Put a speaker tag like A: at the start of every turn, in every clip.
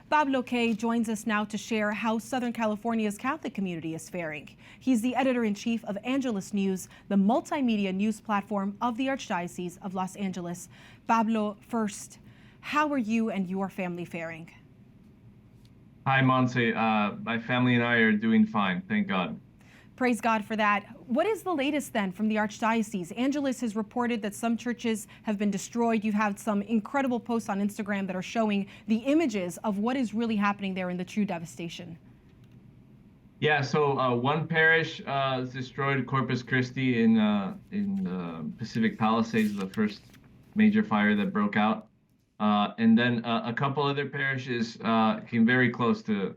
A: Pablo Kay joins us now to share how Southern California's Catholic community is faring. He's the editor-in-chief of Angelus News, the multimedia news platform of the Archdiocese of Los Angeles. Pablo, first, how are you and your family faring?
B: Hi, Monse. My family and I are doing fine, thank God.
A: Praise God for that. What is the latest then from the Archdiocese? Angelus has reported that some churches have been destroyed. You've had some incredible posts on Instagram that are showing the images of what is really happening there in the true devastation.
B: Yeah, so one parish is destroyed, Corpus Christi in Pacific Palisades, the first major fire that broke out. And then a couple other parishes came very close to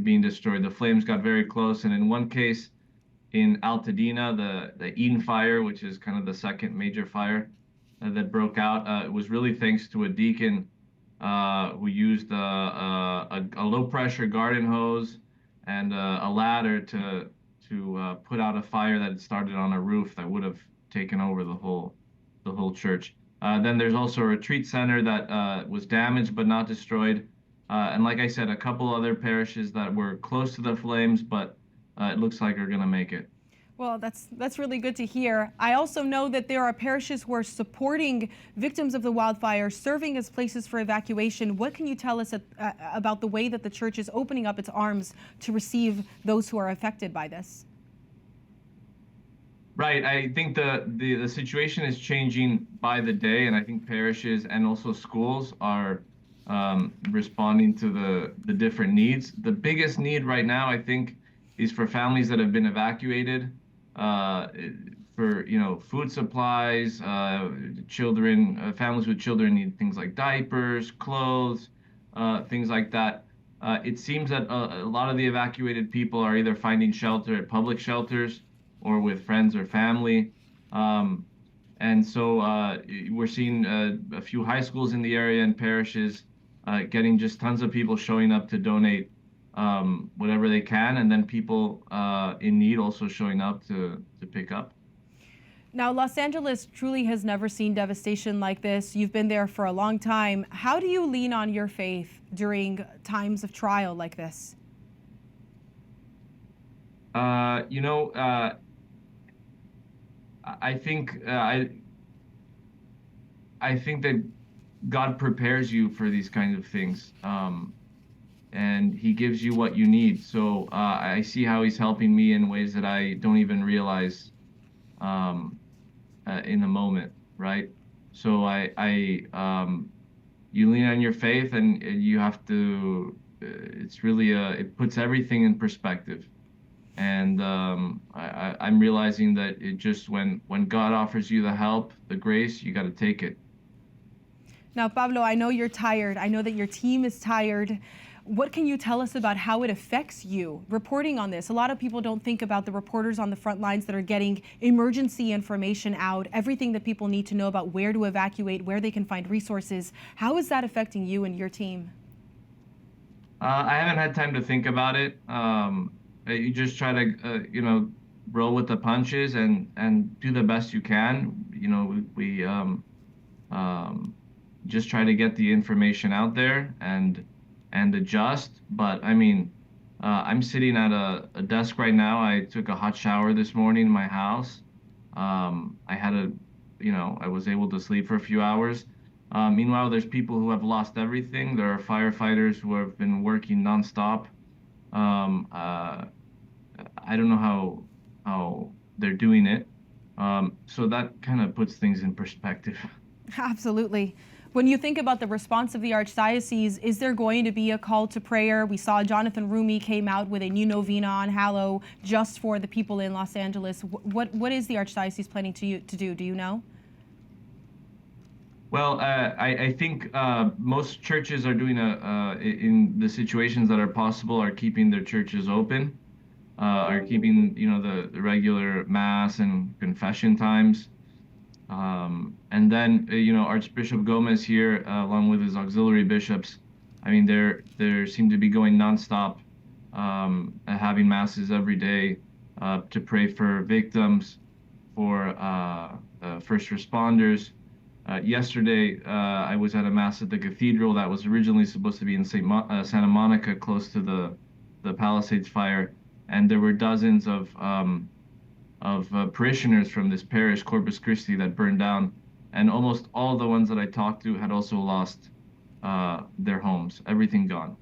B: being destroyed. The flames got very close, and in one case, in Altadena, the Eden fire, which is kind of the second major fire that broke out, it was really thanks to a deacon who used a low pressure garden hose and a ladder to put out a fire that had started on a roof that would have taken over the whole church. Then there's also a retreat center that was damaged but not destroyed. And like I said, a couple other parishes that were close to the flames, but it looks like are going to make it.
A: Well, that's really good to hear. I also know that there are parishes who are supporting victims of the wildfire, serving as places for evacuation. What can you tell us about the way that the church is opening up its arms to receive those who are affected by this?
B: Right. I think the situation is changing by the day, and I think parishes and also schools are responding to the different needs. The biggest need right now, I think, is for families that have been evacuated, for food supplies. Children, families with children need things like diapers, clothes, things like that. It seems that a lot of the evacuated people are either finding shelter at public shelters or with friends or family. And so we're seeing a few high schools in the area and parishes getting just tons of people showing up to donate whatever they can, and then people in need also showing up to pick up.
A: Now, Los Angeles truly has never seen devastation like this. You've been there for a long time. How do you lean on your faith during times of trial like this?
B: I think I think that God prepares you for these kinds of things, and He gives you what you need. So I see how He's helping me in ways that I don't even realize in the moment, right? So you lean on your faith, and you have to. It's really it puts everything in perspective. And I'm realizing that it just when God offers you the help, the grace, you got to take it.
A: Now, Pablo, I know you're tired. I know that your team is tired. What can you tell us about how it affects you reporting on this? A lot of people don't think about the reporters on the front lines that are getting emergency information out, everything that people need to know about where to evacuate, where they can find resources. How is that affecting you and your team?
B: I haven't had time to think about it. You just try to, roll with the punches and do the best you can. We just try to get the information out there and adjust. But I mean, I'm sitting at a desk right now. I took a hot shower this morning in my house. I was able to sleep for a few hours. Meanwhile, there's people who have lost everything. There are firefighters who have been working nonstop. I don't know how they're doing it. So that kind of puts things in perspective.
A: Absolutely. When you think about the response of the Archdiocese, is there going to be a call to prayer? We saw Jonathan Rumi came out with a new novena on Hallow just for the people in Los Angeles. What is the Archdiocese planning to do? Do you know?
B: Well, I think most churches are doing in the situations that are possible, are keeping their churches open, are keeping the regular mass and confession times. And then, Archbishop Gomez here, along with his auxiliary bishops, I mean, they seem to be going nonstop, having masses every day to pray for victims, for first responders, Yesterday, I was at a mass at the cathedral that was originally supposed to be in Santa Monica, close to the Palisades fire, and there were dozens of parishioners from this parish, Corpus Christi, that burned down, and almost all the ones that I talked to had also lost their homes, everything gone.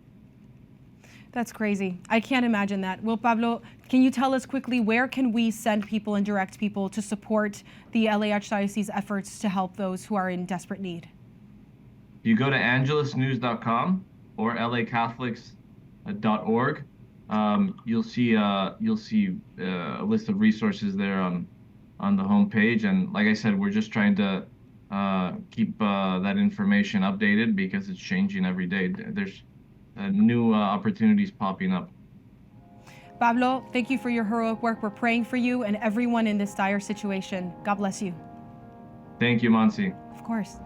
A: That's crazy. I can't imagine that. Well, Pablo, can you tell us quickly, where can we send people and direct people to support the LA Archdiocese efforts to help those who are in desperate need?
B: You go to angelusnews.com or lacatholics.org. You'll see a list of resources there on the homepage. And like I said, we're just trying to keep that information updated because it's changing every day. There's new opportunities popping up.
A: Pablo, thank you for your heroic work. We're praying for you and everyone in this dire situation. God bless you.
B: Thank you, Monsi.
A: Of course.